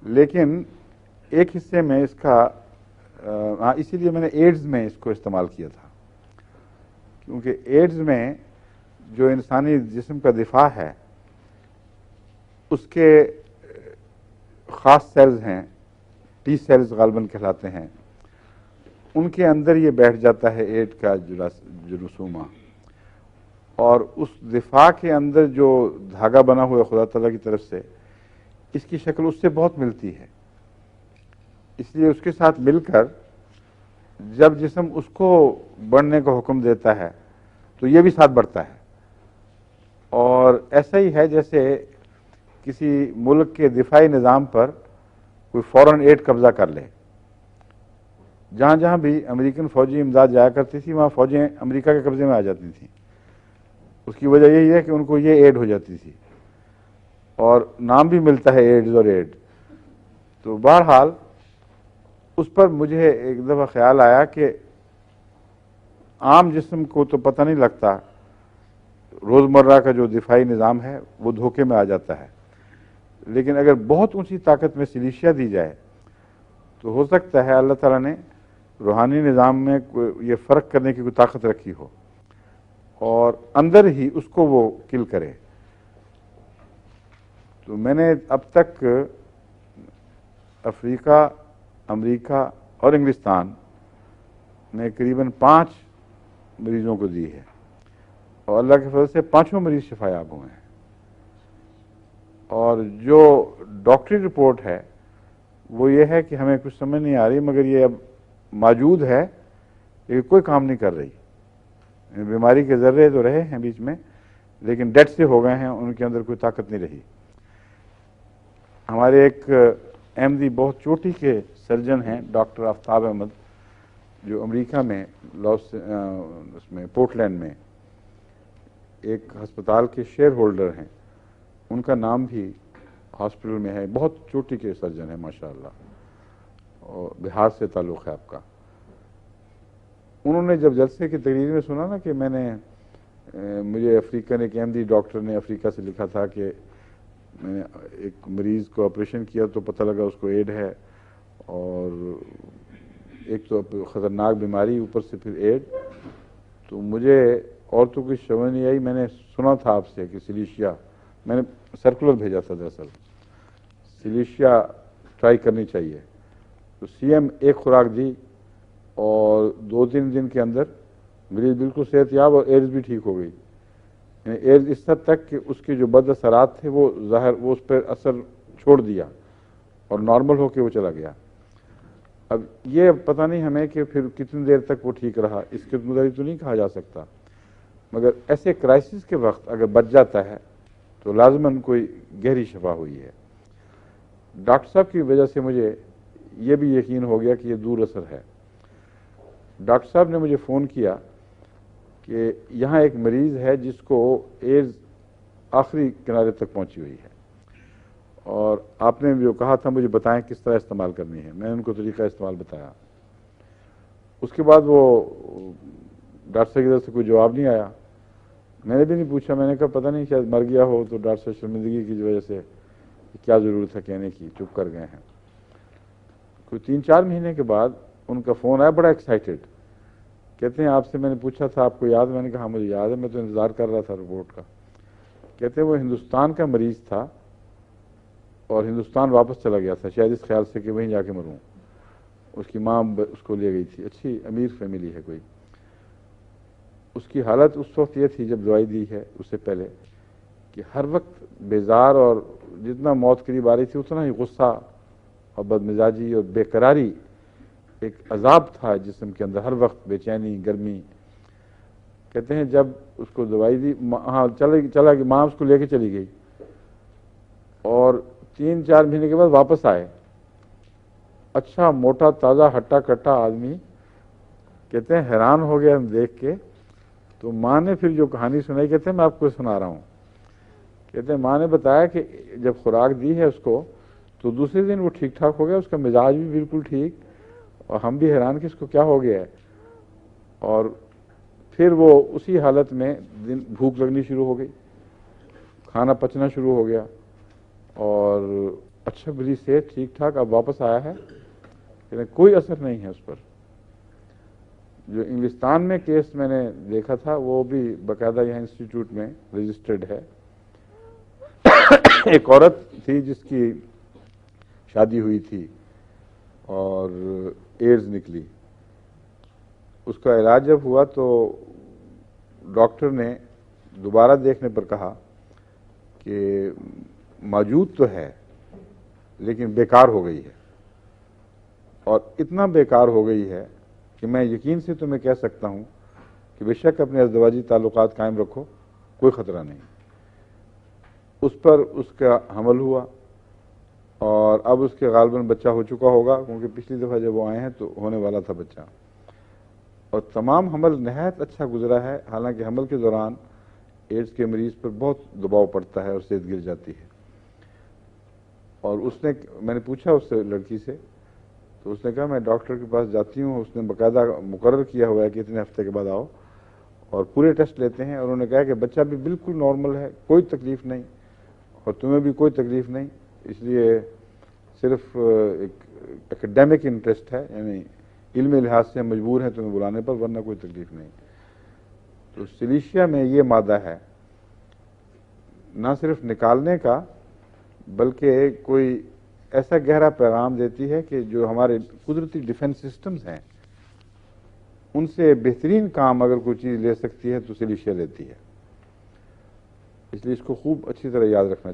لیکن ایک حصے میں اس کا اسی لیے میں نے ایڈز میں اس کو استعمال کیا تھا، کیونکہ ایڈز میں جو انسانی جسم کا دفاع ہے اس کے خاص سیلز ہیں، ٹی سیلز غالباً کہلاتے ہیں، ان کے اندر یہ بیٹھ جاتا ہے ایڈ کا جراثومہ، اور اس دفاع کے اندر جو دھاگا بنا ہوا ہے خدا تعالیٰ کی طرف سے، اس کی شکل اس سے بہت ملتی ہے، اس لیے اس کے ساتھ مل کر جب جسم اس کو بڑھنے کا حکم دیتا ہے تو یہ بھی ساتھ بڑھتا ہے. اور ایسا ہی ہے جیسے کسی ملک کے دفاعی نظام پر کوئی فوراً ایڈ قبضہ کر لے. جہاں جہاں بھی امریکن فوجی امداد جایا کرتی تھی وہاں فوجیں امریکہ کے قبضے میں آ جاتی تھیں. اس کی وجہ یہی ہے کہ ان کو یہ ایڈ ہو جاتی تھی، اور نام بھی ملتا ہے ایڈز اور ایڈ. تو بہرحال اس پر مجھے ایک دفعہ خیال آیا کہ عام جسم کو تو پتہ نہیں لگتا، روزمرہ کا جو دفاعی نظام ہے وہ دھوکے میں آ جاتا ہے، لیکن اگر بہت اونچی طاقت میں سلیشیا دی جائے تو ہو سکتا ہے اللہ تعالیٰ نے روحانی نظام میں یہ فرق کرنے کی کوئی طاقت رکھی ہو اور اندر ہی اس کو وہ کل کرے. تو میں نے اب تک افریقہ، امریکہ اور انگلستان میں قریباً 5 مریضوں کو دی ہے، اور اللہ کے فضل سے 5 مریض شفا یاب ہوئے ہیں. اور جو ڈاکٹری رپورٹ ہے وہ یہ ہے کہ ہمیں کچھ سمجھ نہیں آ رہی، مگر یہ اب موجود ہے لیکن کوئی کام نہیں کر رہی. بیماری کے ذرے تو رہے ہیں بیچ میں، لیکن ڈیڈ سے ہو گئے ہیں، ان کے اندر کوئی طاقت نہیں رہی. ہمارے ایک احمدی بہت چوٹی کے سرجن ہیں ڈاکٹر آفتاب احمد، جو امریکہ میں اس میں پورٹلینڈ میں ایک ہسپتال کے شیئر ہولڈر ہیں، ان کا نام بھی ہاسپٹل میں ہے. بہت چوٹی کے سرجن ہیں ماشاءاللہ، اور بہار سے تعلق ہے آپ کا. انہوں نے جب جلسے کی تقریر میں سنا نا کہ مجھے افریقہ نے ایک احمدی ڈاکٹر نے افریقہ سے لکھا تھا کہ میں نے ایک مریض کو آپریشن کیا تو پتہ لگا اس کو ایڈ ہے، اور ایک تو خطرناک بیماری اوپر سے پھر ایڈ. تو مجھے اور تو کچھ سمجھ نہیں آئی. میں نے سنا تھا آپ سے کہ سلیشیا، میں نے سرکولر بھیجا تھا دراصل، سلیشیا ٹرائی کرنی چاہیے. تو سی ایم ایک خوراک دی اور 2-3 دن کے اندر مریض بالکل صحت یاب، اور ایڈز بھی ٹھیک ہو گئی. یعنی ایڈز اس حد تک کہ اس کے جو بد اثرات تھے وہ اس پر اثر چھوڑ دیا اور نارمل ہو کے وہ چلا گیا. اب یہ پتہ نہیں ہمیں کہ پھر کتنی دیر تک وہ ٹھیک رہا، اس کی مداری تو نہیں کہا جا سکتا، مگر ایسے کرائسس کے وقت اگر بچ جاتا ہے تو لازماً کوئی گہری شفا ہوئی ہے. ڈاکٹر صاحب کی وجہ سے مجھے یہ بھی یقین ہو گیا کہ یہ دور اثر ہے. ڈاکٹر صاحب نے مجھے فون کیا کہ یہاں ایک مریض ہے جس کو ایڈز آخری کنارے تک پہنچی ہوئی ہے، اور آپ نے جو کہا تھا مجھے بتائیں کس طرح استعمال کرنی ہے. میں نے ان کو طریقہ استعمال بتایا. اس کے بعد وہ ڈاکٹر صاحب کی طرف سے کوئی جواب نہیں آیا. میں نے بھی نہیں پوچھا، میں نے کہا پتہ نہیں شاید مر گیا ہو تو ڈاکٹر صاحب شرمندگی کی وجہ سے کیا ضرورت ہے کہنے کی، چپ کر گئے ہیں. کوئی 3-4 مہینے کے بعد ان کا فون آیا بڑا ایکسائٹیڈ. کہتے ہیں آپ سے میں نے پوچھا تھا آپ کو یاد؟ میں نے کہا مجھے یاد ہے، میں تو انتظار کر رہا تھا رپورٹ کا. کہتے ہیں وہ ہندوستان کا مریض تھا اور ہندوستان واپس چلا گیا تھا شاید اس خیال سے کہ وہیں جا کے مروں. اس کی ماں اس کو لے گئی تھی، اچھی امیر فیملی ہے کوئی. اس کی حالت اس وقت یہ تھی جب دوائی دی ہے اس سے پہلے کہ ہر وقت بیزار، اور جتنا موت قریب آ رہی تھی اتنا ہی غصہ اور بدمزاجی اور بے قراری، ایک عذاب تھا جسم کے اندر، ہر وقت بے چینی، گرمی. کہتے ہیں جب اس کو دوائی دی، ہاں چلا گئی ماں، اس کو لے کے چلی گئی، اور 3-4 مہینے کے بعد واپس آئے. اچھا موٹا تازہ ہٹا کٹا آدمی. کہتے ہیں حیران ہو گیا ہم دیکھ کے. تو ماں نے پھر جو کہانی سنائی، کہتے ہیں میں آپ کو سنا رہا ہوں. کہتے ہیں ماں نے بتایا کہ جب خوراک دی ہے اس کو تو دوسرے دن وہ ٹھیک ٹھاک ہو گیا، اس کا مزاج بھی بالکل ٹھیک، اور ہم بھی حیران کہ اس کو کیا ہو گیا ہے. اور پھر وہ اسی حالت میں بھوک لگنی شروع ہو گئی، کھانا پچنا شروع ہو گیا، اور اچھا بلی سے ٹھیک ٹھاک اب واپس آیا ہے لیکن کوئی اثر نہیں ہے اس پر. جو انگلستان میں کیس میں نے دیکھا تھا وہ بھی باقاعدہ یہاں انسٹیٹیوٹ میں رجسٹرڈ ہے. ایک عورت تھی جس کی شادی ہوئی تھی اور ایڈز نکلی. اس کا علاج جب ہوا تو ڈاکٹر نے دوبارہ دیکھنے پر کہا کہ موجود تو ہے لیکن بیکار ہو گئی ہے. اور اتنا بیکار ہو گئی ہے کہ میں یقین سے تمہیں کہہ سکتا ہوں کہ بے شک اپنے ازدواجی تعلقات قائم رکھو، کوئی خطرہ نہیں. اس پر اس کا حمل ہوا اور اب اس کے غالباً بچہ ہو چکا ہوگا کیونکہ پچھلی دفعہ جب وہ آئے ہیں تو ہونے والا تھا بچہ. اور تمام حمل نہایت اچھا گزرا ہے، حالانکہ حمل کے دوران ایڈز کے مریض پر بہت دباؤ پڑتا ہے اور صحت گر جاتی ہے. اور میں نے پوچھا اس سے لڑکی سے تو اس نے کہا میں ڈاکٹر کے پاس جاتی ہوں، اس نے باقاعدہ مقرر کیا ہوا ہے کہ اتنے ہفتے کے بعد آؤ اور پورے ٹیسٹ لیتے ہیں، اور انہوں نے کہا کہ بچہ بھی بالکل نارمل ہے، کوئی تکلیف نہیں اور تمہیں بھی کوئی تکلیف نہیں. اس لیے صرف ایک ایکڈیمک انٹرسٹ ہے، یعنی علمی لحاظ سے ہم مجبور ہیں تمہیں بلانے پر، ورنہ کوئی تکلیف نہیں. تو سلیشیا میں یہ مادہ ہے نہ صرف نکالنے کا بلکہ کوئی ایسا گہرا پیغام دیتی ہے کہ جو ہمارے قدرتی ڈیفنس سسٹمز ہیں ان سے بہترین کام اگر کوئی چیز لے سکتی ہے تو سلیشیا لیتی ہے. اس لیے اس کو خوب اچھی طرح یاد رکھنا چاہیے.